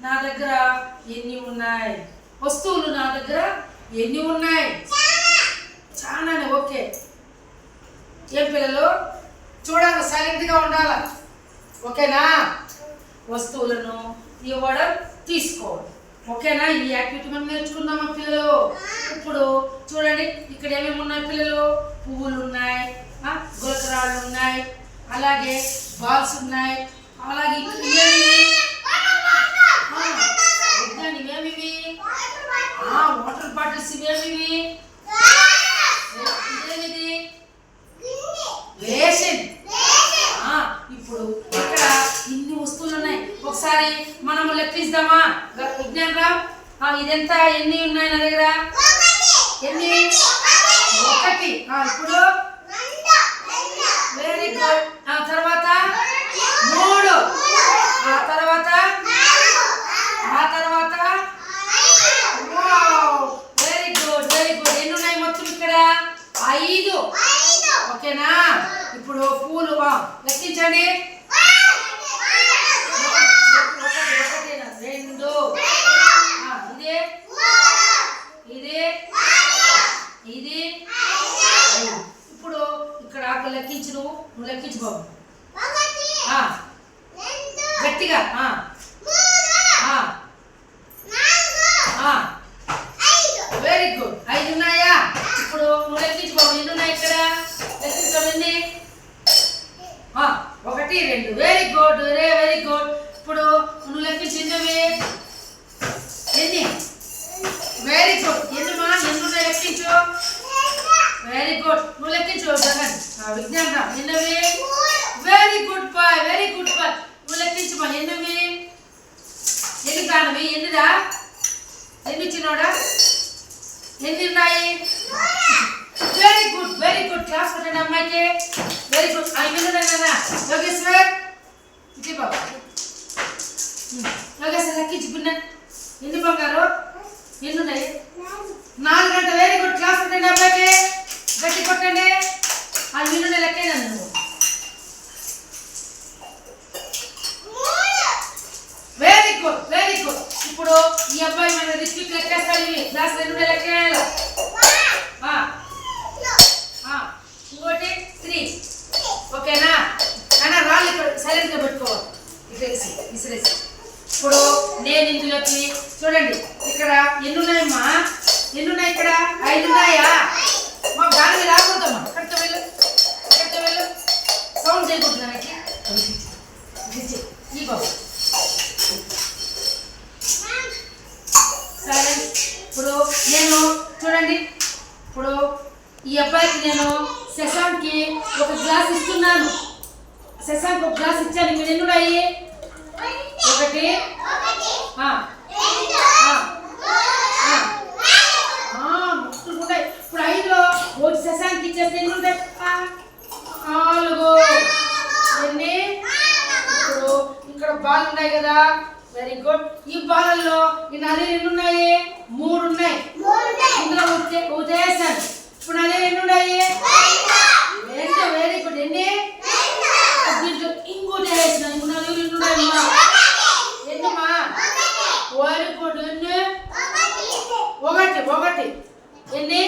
నా దగ్గర ఎన్ని ఉన్నాయి? వస్తువులు నా దగ్గర ఎన్ని ఉన్నాయి? చాలానే. ఓకే. ఏం పిల్లలు చూడాలి, సైలెంట్గా ఉండాలి. ఓకేనా? వస్తువులను ఇవ్వడం, తీసుకోవడం. ఓకేనా? ఈ యాక్టివిటీ మనం నేర్చుకుందామా పిల్లలు? ఇప్పుడు చూడండి, ఇక్కడ ఏమేమి ఉన్నాయి పిల్లలు? పువ్వులు ఉన్నాయి, గులకరాళ్ళు ఉన్నాయి, అలాగే బాల్స్ ఉన్నాయి, అలాగే ఇవేమివి? Water bottles. ఇవేమివి? ఇదేమిది? బేసిన్. ఇప్పుడు ఇక్కడ ఇన్ని వస్తువులు ఉన్నాయి. ఒకసారి మనము లెక్కిద్దామా విజ్ఞాన్ రామ్? ఇదెంత? ఎన్ని ఉన్నాయి నా దగ్గర? ఎన్ని? 1. ఇప్పుడు వెరీ గుడ్. తర్వాత 3. తర్వాత వెరీ గుడ్, వెరీ గుడ్. ఎన్ని ఉన్నాయి మొత్తం ఇక్కడ? 5. ఓకేనా? ఇప్పుడు పూలు లెక్కించండి. 1, 2, ఇది. ఇప్పుడు ఇక్కడ లెక్కించు. నువ్వు లెక్కించు బాబు గట్టిగా. Very good. 5 ఉన్నాయా? ఇప్పుడు నువ్వు లెక్కించు బాబు. ఎన్ని ఉన్నాయి ఇక్కడ? లెక్కించండి. 1, 2. Very good, very good. ఇప్పుడు నువ్వు లెక్కించి ఎన్ని? Very good. ఎన్నిమా? ఎన్ని ఉన్నాయి లెక్కించు. Very good. నువ్వు లెక్కించు జగన్. విజ్ఞాన్ రా. ఎన్నవి? Very good boy, very good boy. నువ్వు లెక్కించమా. ఎన్నవి? ఎన్ని కానవి? ఎన్నిరా? ఎన్ని ఇచ్చినోడా? ఎన్ని ఉన్నాయి? Very good, very good. Claps కొట్టండి అమ్మాయికి. Very good. విన్నానా యోగేశ్వర్? ఇది బాబు యోగేశ్వర్ లెక్కించుకున్నా. ఎన్ని బంగారు? ఎన్ని ఉన్నాయి? 4 గంట. Very good. క్లాస్ కొట్టండి అబ్బాయికి. గట్టి కొట్టండి. విన్నునే లెక్కైనా నువ్వు. Very good, very good. ఇప్పుడు ఈ అబ్బాయి మన రిస్క్ లెక్కేస్తాడు. ఇవి క్లాస్ 2 లెక్కేయాలి. ఇంకోటి 3. ఓకేనా? అయినా రాళ్ళు ఇక్కడ సైలెంట్గా పెట్టుకోవాలి. విసిరేసి. ఇప్పుడు నేను ఇందులోకి చూడండి, ఇక్కడ ఎన్ని ఉన్నాయమ్మా? ఎన్ని ఉన్నాయి ఇక్కడ? 5 ఉన్నాయా? మా గాలి రాకూడదమ్మా. ఎక్కడితో వెళ్ళు, సౌండ్ చేయకూడదు. నాకు ఈ బాబు సరే. ఇప్పుడు నేను చూడండి, ఇప్పుడు ఈ అబ్బాయికి నేను శశాంక్కి ఒక గ్లాస్ ఇస్తున్నాను. శశాంక్ ఒక గ్లాస్ ఇచ్చాను. ఇక్కడ ఎన్ని ఉన్నాయి? 1. ఇప్పుడు 5లో ఒకటి శశాంక్ ఇచ్చేస్తే ఎన్ని ఉంటాయి? 4. ఎన్ని? ఇప్పుడు ఇక్కడ బాల్ ఉన్నాయి కదా. Very good. ఈ బాలల్లో ఈ నది ఎన్ని ఉన్నాయి? 3 ఉన్నాయి. ఇందులో ఉదేశాను. ఇప్పుడు నది ఎన్ని ఉన్నాయి? 2. Very good. ఎన్ని? దీంట్లో ఇంకోటి వేసిన. ఇప్పుడు నది ఎన్ని ఉన్నాయమ్మా? ఎన్నమ్మా? Very good. ఎన్ని? 1. ఎన్ని?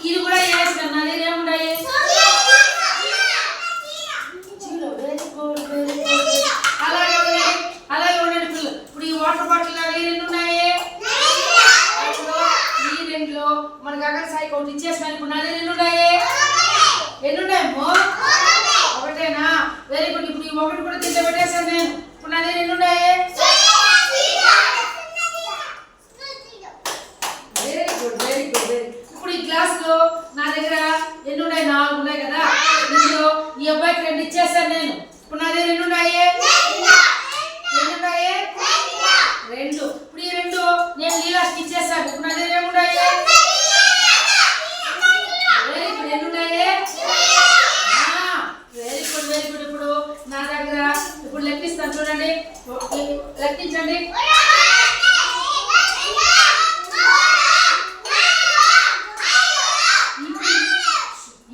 ఇది కూడా వేసిన. నది ఏమున్నాయి? అలాగే ఉండండి పిల్లలు. ఇప్పుడు ఈ వాటర్ బాటిల్ ఎన్ని ఉన్నాయి? ఈ 2లో మన గగన్ సాయికి ఒకటి ఇచ్చేసిన. ఇప్పుడు నది ఎన్ని ఉన్నాయి? ఎన్ని ఉన్నాయమ్మో? 1. Very good. ఇప్పుడు ఈ 1 కూడా దీంట్లో పెట్టేశాను నేను. ఇప్పుడు నది ఎన్ని ఉన్నాయి? Very good, very good. ఇప్పుడు ఈ గ్లాసులో నా దగ్గర ఎన్ని ఉన్నాయి? 4 ఉన్నాయి కదా. ఇందులో ఈ అబ్బాయికి 2 ఇచ్చేసాను నేను. ఇప్పుడు నా దగ్గర ఎన్ని ఉన్నాయి? ఎన్ని ఉన్నాయి? 2. ఇప్పుడు ఈ 2 నేను లీలాకి ఇచ్చేసాను. ఇప్పుడు నా దగ్గర ఏమి ఉన్నాయి? Very good. ఎన్ని ఉన్నాయి? Very good, very good. ఇప్పుడు నా దగ్గర ఇప్పుడు లెక్కిస్తాను చూడండి. లెక్కించండి.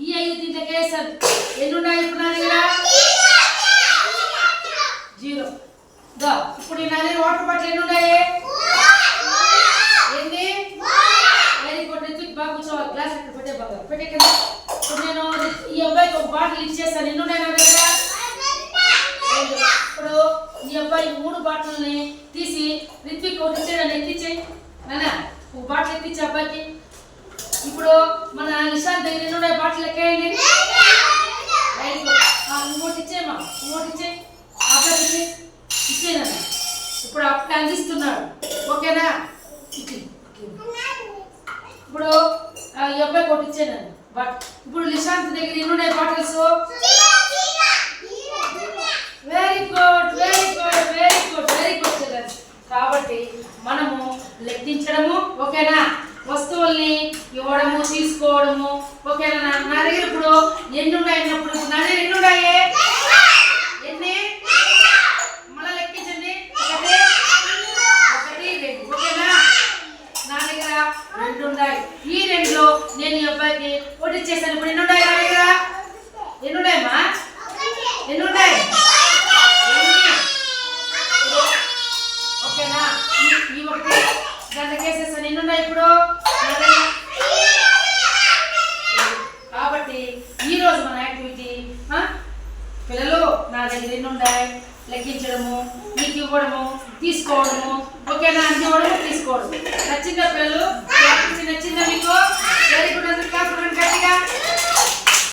ఈ 5 దీంట్లోకి వేసాను. ఎన్ని ఉన్నాయి ఇప్పుడు నా దగ్గర? పెట్టే బంగారు పెట్టే కదా. ఇప్పుడు నేను ఈ అబ్బాయికి ఒక బాటిల్ ఇచ్చేస్తాను. ఎన్ని ఉన్నాయి నా దగ్గర? ఇప్పుడు ఈ అబ్బాయి 3 బాటిల్ని తీసి రిత్విక్ ఒకటి ఇచ్చాడని ఎత్తిచ్చేయి నాన్న. ఒక బాటిల్ ఎత్తిచ్చే అబ్బాయికి. ఇప్పుడు మన నిశాంత్ దగ్గర ఎన్ని ఉన్నాయి బాటిల్ ఎక్కేయండి. ఇంకోటి ఇచ్చేయమ్మా, ఇంకోటి ఇచ్చేయి అబ్బాయికి ఇచ్చేయనన్నా. ఇప్పుడు అప్పుడు అందిస్తున్నాడు ఓకేనా. ఇప్పుడు ఈ అబ్బాయి ఒకటి ఇచ్చాను బట్ ఇప్పుడు నిశాంత్ దగ్గర ఎన్ని ఉన్నాయి bottles? Very good very good very good very good childrens. కాబట్టి మనము లెక్కించడము ఓకేనా, వస్తువుల్ని ఇవ్వడము తీసుకోవడము ఓకేనా. నా దగ్గర ఇప్పుడు ఎన్ని ఉన్నాయి అన్నప్పుడు నా దగ్గర ఎన్ని ఉన్నాయి? ఎన్ని? మళ్ళీ లెక్కించండి. 1 2 ఓకేనా. నా దగ్గర 2 ఉన్నాయి. ఈ 2లో నేను ఈ అబ్బాయికి ఒకటి ఇచ్చేసాను. ఇప్పుడు ఎన్ని ఉన్నాయి నా దగ్గర? ఎన్ని ఉన్నాయమ్మా? ఎన్ని ఉన్నాయి? ఓకేనా. ఈ ఒకటి దాంట్లో కేసేసాను. ఎన్ని ఉన్నాయి ఇప్పుడు? కాబట్టి ఈరోజు మన యాక్టివిటీ పిల్లలు నా దగ్గర ఎన్ని ఉన్నాయి లెక్కించడము, మీకు ఇవ్వడము తీసుకోవడము ఓకేనా. అన్ని ఇవ్వడము తీసుకోవడము. నచ్చిందా పిల్లలు? నచ్చిందా మీకు? Very good. అందరూ క్లాస్ గట్టిగా